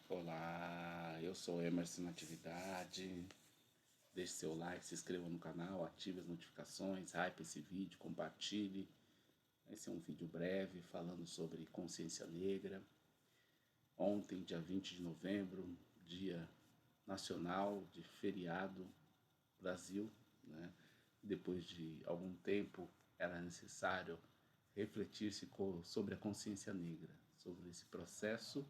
Olá, eu sou Emerson Natividade. Deixe seu like, se inscreva no canal, ative as notificações, hype esse vídeo, compartilhe. Esse é um vídeo breve falando sobre consciência negra. Ontem, dia 20 de novembro, dia nacional de feriado Brasil, né? Depois de algum tempo era necessário refletir-se sobre a consciência negra, sobre esse processo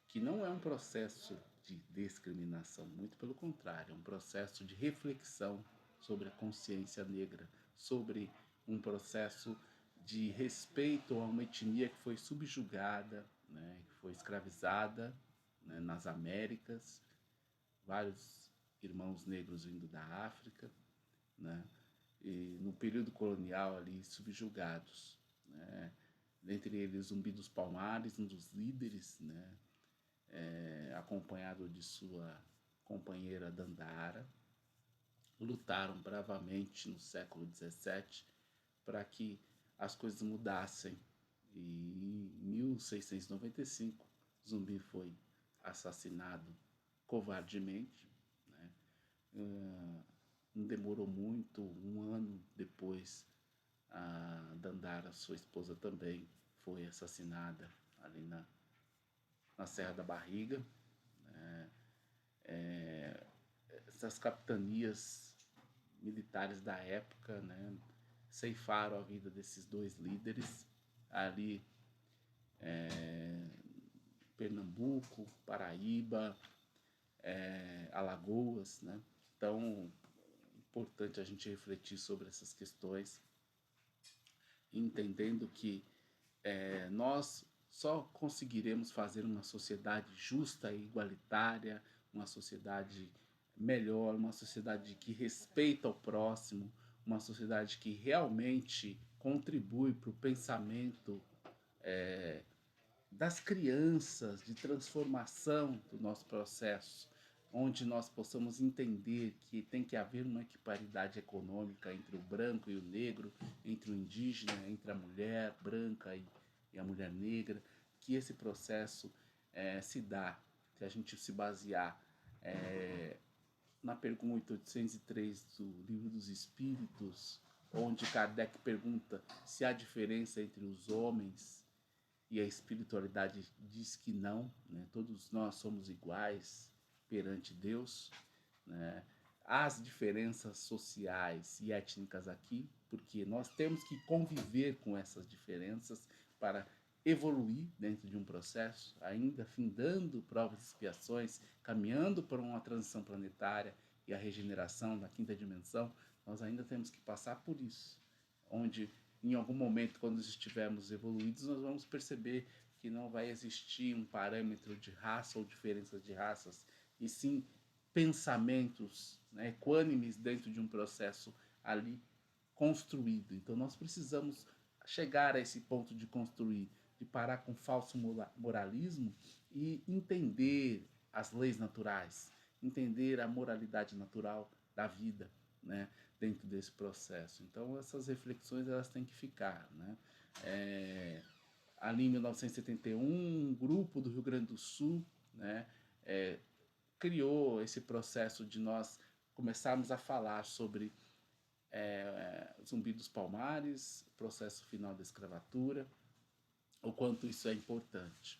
que não é um processo de discriminação, muito pelo contrário, é um processo de reflexão sobre a consciência negra, sobre um processo de respeito a uma etnia que foi subjugada, né, que foi escravizada, né, nas Américas, vários irmãos negros vindo da África, né, e no período colonial ali subjugados, né, dentre eles Zumbi dos Palmares, um dos líderes, né, acompanhado de sua companheira Dandara, lutaram bravamente no século XVII para que as coisas mudassem. E em 1695, Zumbi foi assassinado covardemente, né? Não demorou muito, um ano depois, a Dandara, sua esposa, também foi assassinada ali na Serra da Barriga. Essas capitanias militares da época, né, ceifaram a vida desses dois líderes ali, Pernambuco, Paraíba, Alagoas, né? Então, é importante a gente refletir sobre essas questões, entendendo que nós só conseguiremos fazer uma sociedade justa e igualitária, uma sociedade melhor, uma sociedade que respeita o próximo, uma sociedade que realmente contribui para o pensamento das crianças, de transformação do nosso processo, onde nós possamos entender que tem que haver uma equiparidade econômica entre o branco e o negro, entre o indígena, entre a mulher branca e a mulher negra, que esse processo se dá, se a gente se basear na pergunta 803 do Livro dos Espíritos, onde Kardec pergunta se há diferença entre os homens, e a espiritualidade diz que não, né? Todos nós somos iguais perante Deus, né? Há as diferenças sociais e étnicas aqui, porque nós temos que conviver com essas diferenças para evoluir dentro de um processo, ainda findando provas e expiações, caminhando para uma transição planetária e a regeneração da quinta dimensão. Nós ainda temos que passar por isso, onde em algum momento, quando estivermos evoluídos, nós vamos perceber que não vai existir um parâmetro de raça ou diferenças de raças, e sim pensamentos, né, equânimes dentro de um processo ali construído. Então nós precisamos chegar a esse ponto de construir, de parar com falso moralismo e entender as leis naturais, entender a moralidade natural da vida, né, dentro desse processo. Então essas reflexões elas têm que ficar, né? Ali em 1971, um grupo do Rio Grande do Sul, né, criou esse processo de nós começarmos a falar sobre Zumbi dos Palmares, processo final da escravatura, o quanto isso é importante.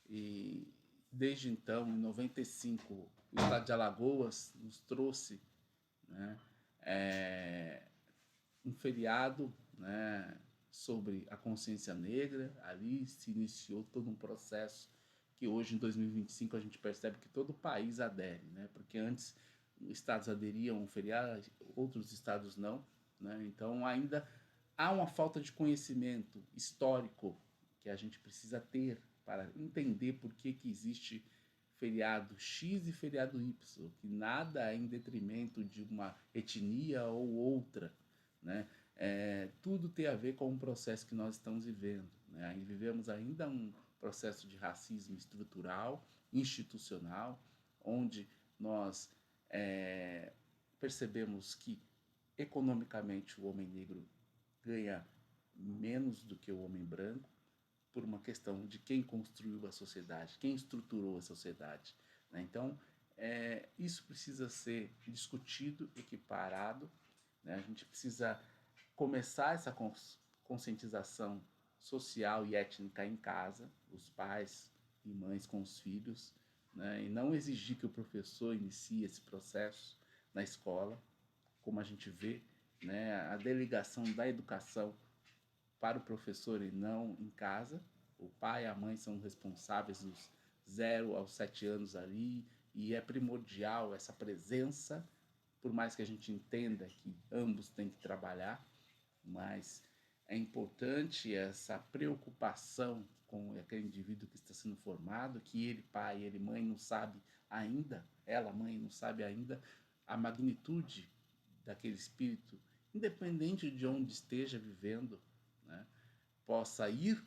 E desde então, em 95, o estado de Alagoas nos trouxe, né, um feriado, né, sobre a consciência negra. Ali se iniciou todo um processo que hoje, em 2025, a gente percebe que todo o país adere, né? Porque antes estados aderiam ao feriado, outros estados não, né? Então ainda há uma falta de conhecimento histórico que a gente precisa ter para entender por que existe feriado X e feriado Y, que nada é em detrimento de uma etnia ou outra, né? Tudo tem a ver com o processo que nós estamos vivendo, né? E vivemos ainda um processo de racismo estrutural, institucional, onde nós percebemos que economicamente o homem negro ganha menos do que o homem branco, por uma questão de quem construiu a sociedade, quem estruturou a sociedade, né? Então, isso precisa ser discutido, equiparado, né? A gente precisa começar essa conscientização social e étnica em casa, os pais e mães com os filhos, né? E não exigir que o professor inicie esse processo na escola, como a gente vê, né? A delegação da educação para o professor e não em casa. O pai e a mãe são responsáveis dos 0 aos 7 anos ali, e é primordial essa presença, por mais que a gente entenda que ambos têm que trabalhar, mas é importante essa preocupação com aquele indivíduo que está sendo formado, que ele, pai, ele, mãe, não sabe ainda, ela, mãe, não sabe ainda a magnitude daquele espírito, independente de onde esteja vivendo, né, possa ir,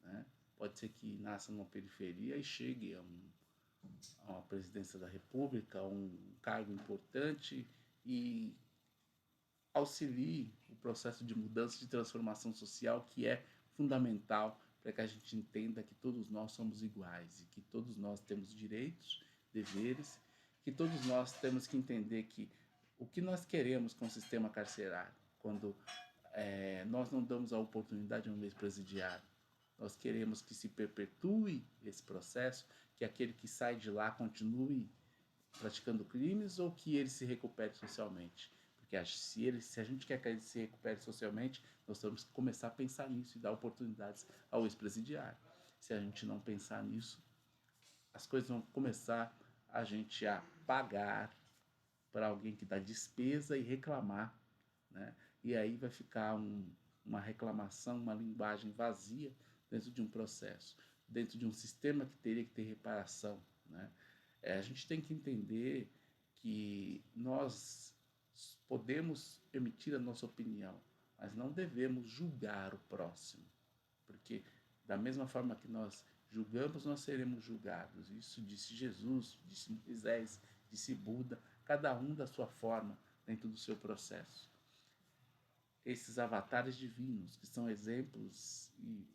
né, pode ser que nasça numa periferia e chegue a uma presidência da República, a um cargo importante e auxilie o processo de mudança, de transformação social, que é fundamental para que a gente entenda que todos nós somos iguais e que todos nós temos direitos, deveres, que todos nós temos que entender que o que nós queremos com o sistema carcerário, quando nós não damos a oportunidade a um ex-presidiário, nós queremos que se perpetue esse processo, que aquele que sai de lá continue praticando crimes ou que ele se recupere socialmente. Porque se a gente quer que ele se recupere socialmente, nós temos que começar a pensar nisso e dar oportunidades ao ex-presidiário. Se a gente não pensar nisso, as coisas vão começar a gente a pagar para alguém que dá despesa e reclamar, né? E aí vai ficar uma reclamação, uma linguagem vazia dentro de um processo, dentro de um sistema que teria que ter reparação, né? A gente tem que entender que nós podemos emitir a nossa opinião, mas não devemos julgar o próximo, porque da mesma forma que nós julgamos, nós seremos julgados. Isso disse Jesus, disse Moisés, disse Buda, cada um da sua forma, dentro do seu processo. Esses avatares divinos, que são exemplos e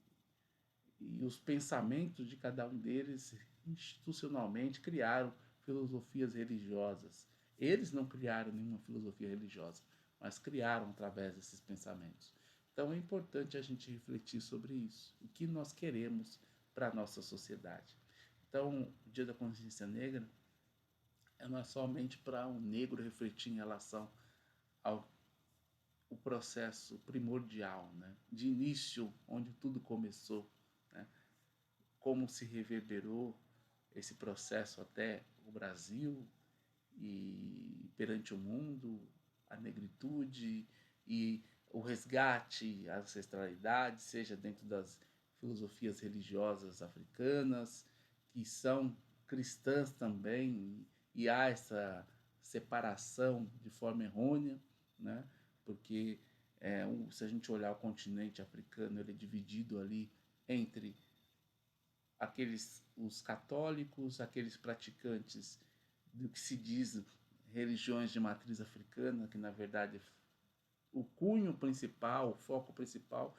os pensamentos de cada um deles, institucionalmente, criaram filosofias religiosas. Eles não criaram nenhuma filosofia religiosa, mas criaram através desses pensamentos. Então é importante a gente refletir sobre isso. O que nós queremos para a nossa sociedade. Então, o Dia da Consciência Negra não é somente para um negro refletir em relação ao o processo primordial, né, de início, onde tudo começou, né, como se reverberou esse processo até o Brasil e perante o mundo, a negritude e o resgate à ancestralidade, seja dentro das filosofias religiosas africanas, que são cristãs também, e há essa separação de forma errônea, né? Porque se a gente olhar o continente africano, ele é dividido ali entre os católicos, aqueles praticantes do que se diz religiões de matriz africana, que na verdade o cunho principal, o foco principal,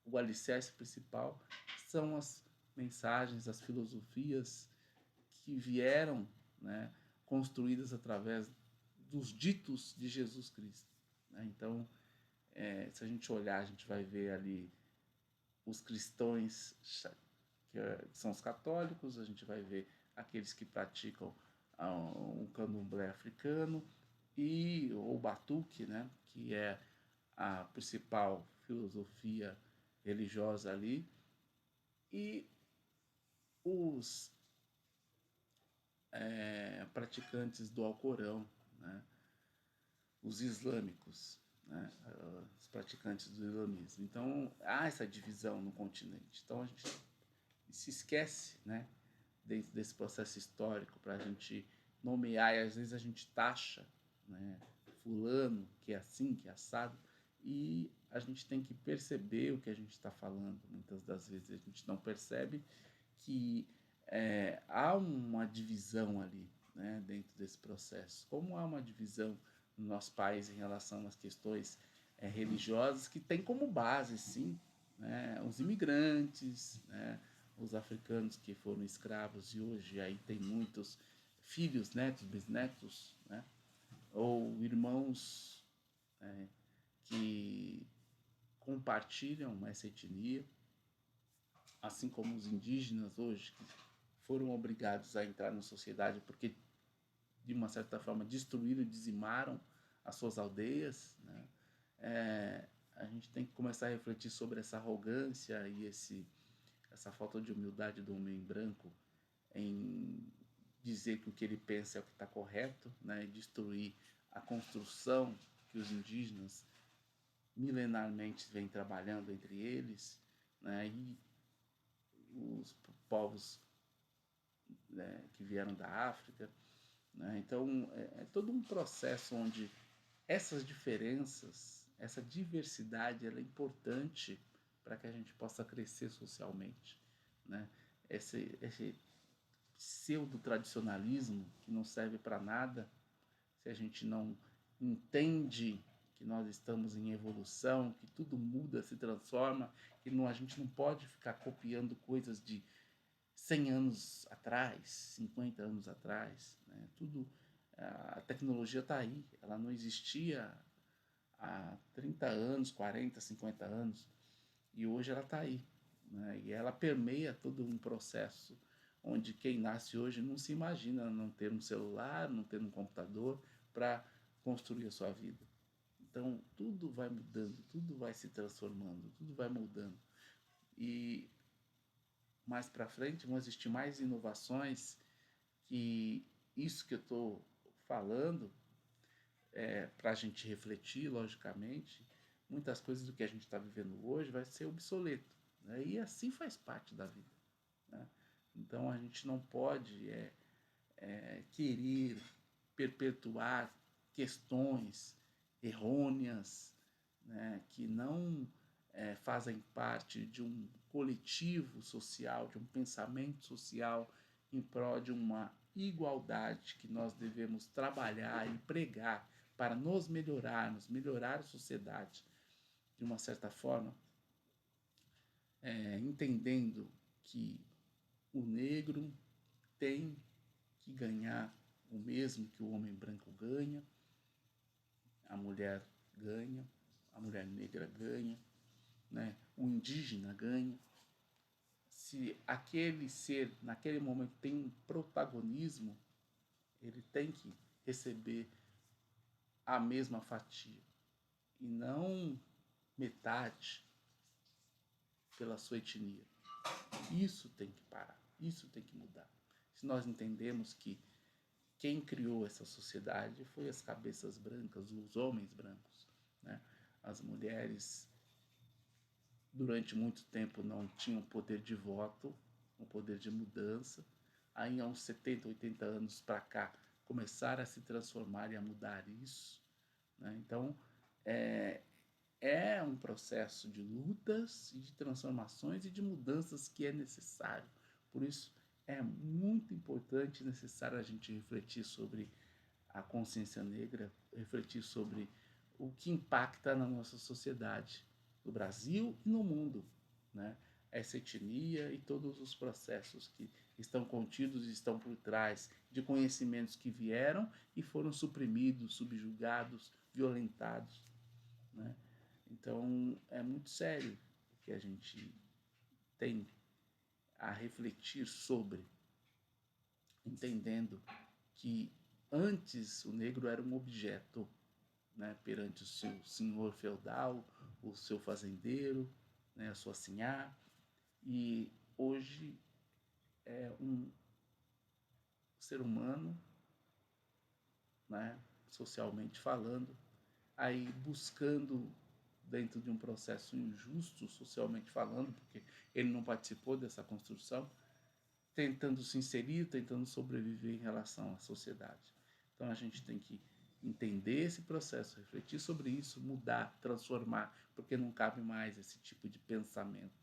o alicerce principal são as mensagens, as filosofias que vieram, né, construídas através dos ditos de Jesus Cristo, né? Então, se a gente olhar, a gente vai ver ali os cristãos, que são os católicos, a gente vai ver aqueles que praticam um candomblé africano e o batuque, né, que é a principal filosofia religiosa ali, e os praticantes do Alcorão, né, os islâmicos, né, os praticantes do islamismo. Então há essa divisão no continente. Então a gente se esquece, né, dentro desse processo histórico, para a gente nomear, e às vezes a gente taxa, né, fulano que é assim, que é assado, e a gente tem que perceber o que a gente está falando. Muitas das vezes a gente não percebe que há uma divisão ali, né, dentro desse processo. Como há uma divisão no nosso país em relação às questões religiosas, que tem como base, sim, né, os imigrantes, né, os africanos que foram escravos e hoje aí tem muitos filhos, netos, bisnetos, né, ou irmãos, né, que compartilham essa etnia, assim como os indígenas hoje que foram obrigados a entrar na sociedade porque de uma certa forma destruíram e dizimaram as suas aldeias, né? A gente tem que começar a refletir sobre essa arrogância e essa falta de humildade do homem branco em dizer que o que ele pensa é o que está correto, né? E destruir a construção que os indígenas milenarmente vêm trabalhando entre eles, né? E os povos, né, que vieram da África, né? Então é todo um processo onde essas diferenças, essa diversidade, ela é importante para que a gente possa crescer socialmente, né? Esse pseudo-tradicionalismo que não serve para nada se a gente não entende que nós estamos em evolução, que tudo muda, se transforma, que não, a gente não pode ficar copiando coisas de 100 anos atrás, 50 anos atrás, né? Tudo, a tecnologia está aí, ela não existia há 30 anos, 40, 50 anos, e hoje ela está aí, né? E ela permeia todo um processo onde quem nasce hoje não se imagina não ter um celular, não ter um computador para construir a sua vida. Então, tudo vai mudando, tudo vai se transformando, tudo vai mudando. E mais para frente vão existir mais inovações que isso que eu estou falando para a gente refletir, logicamente, muitas coisas do que a gente está vivendo hoje vai ser obsoleto, né? E assim faz parte da vida, né? Então a gente não pode querer perpetuar questões errôneas, né, que não fazem parte de um coletivo social, de um pensamento social em prol de uma igualdade que nós devemos trabalhar e pregar para nos melhorarmos, melhorar a sociedade de uma certa forma, entendendo que o negro tem que ganhar o mesmo que o homem branco ganha, a mulher ganha, a mulher negra ganha, né? O indígena ganha. Se aquele ser, naquele momento, tem um protagonismo, ele tem que receber a mesma fatia e não metade pela sua etnia. Isso tem que parar, isso tem que mudar. Se nós entendemos que quem criou essa sociedade foi as cabeças brancas, os homens brancos, né? As mulheres durante muito tempo não tinham poder de voto, um poder de mudança. Aí há uns 70, 80 anos para cá começaram a se transformar e a mudar isso, né? Então é, é um processo de lutas e de transformações e de mudanças que é necessário. Por isso é muito importante e necessário a gente refletir sobre a consciência negra, refletir sobre o que impacta na nossa sociedade, no Brasil e no mundo, né? Essa etnia e todos os processos que estão contidos e estão por trás de conhecimentos que vieram e foram suprimidos, subjugados, violentados, né? Então é muito sério o que a gente tem a refletir sobre, entendendo que antes o negro era um objeto, né, perante o seu senhor feudal, o seu fazendeiro, né, a sua sinhá, e hoje é um ser humano, né, socialmente falando, aí buscando dentro de um processo injusto, socialmente falando, porque ele não participou dessa construção, tentando se inserir, tentando sobreviver em relação à sociedade. Então a gente tem que entender esse processo, refletir sobre isso, mudar, transformar, porque não cabe mais esse tipo de pensamento,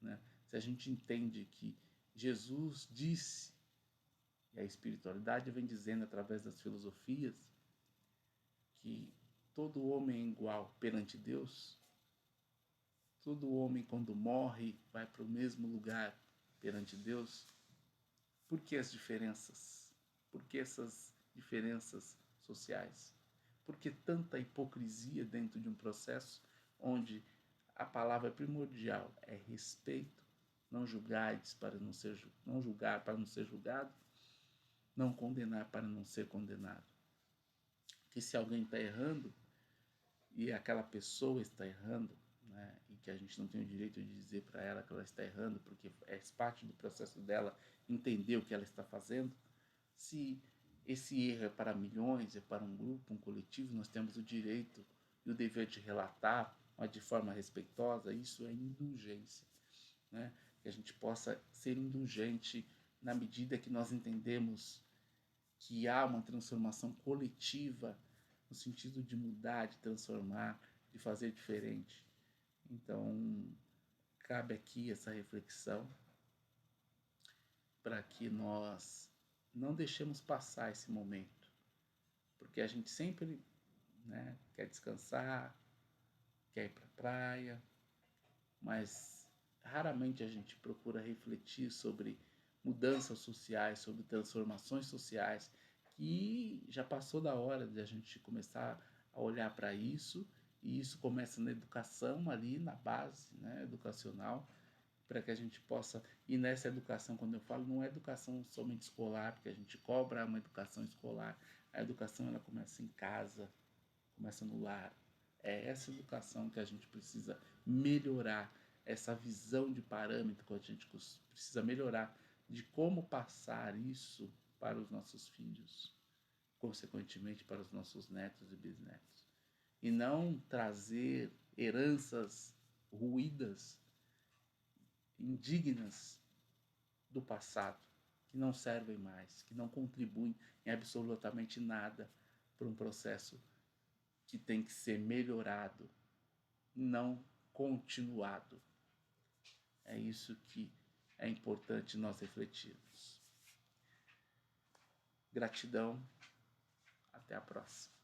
né? Se a gente entende que Jesus disse, e a espiritualidade vem dizendo através das filosofias, que todo homem é igual perante Deus, todo homem, quando morre, vai para o mesmo lugar perante Deus. Por que as diferenças? Por que essas diferenças sociais? Por que tanta hipocrisia dentro de um processo onde a palavra primordial é respeito, não julgais para não julgar para não ser julgado, não condenar para não ser condenado. Que se alguém está errando e aquela pessoa está errando, né, e que a gente não tem o direito de dizer para ela que ela está errando, porque é parte do processo dela entender o que ela está fazendo, se esse erro é para milhões, é para um grupo, um coletivo, nós temos o direito e o dever de relatar, mas de forma respeitosa. Isso é indulgência, né? Que a gente possa ser indulgente na medida que nós entendemos que há uma transformação coletiva no sentido de mudar, de transformar, de fazer diferente. Então, cabe aqui essa reflexão para que nós não deixemos passar esse momento, porque a gente sempre, né, quer descansar, quer ir para a praia, mas raramente a gente procura refletir sobre mudanças sociais, sobre transformações sociais, que já passou da hora de a gente começar a olhar para isso, e isso começa na educação ali, na base, né, educacional, para que a gente possa, e nessa educação, quando eu falo, não é educação somente escolar, porque a gente cobra uma educação escolar, a educação ela começa em casa, começa no lar. É essa educação que a gente precisa melhorar, essa visão de parâmetro que a gente precisa melhorar, de como passar isso para os nossos filhos, consequentemente para os nossos netos e bisnetos. E não trazer heranças ruídas, indignas do passado, que não servem mais, que não contribuem em absolutamente nada para um processo que tem que ser melhorado, não continuado. É isso que é importante nós refletirmos. Gratidão, até a próxima.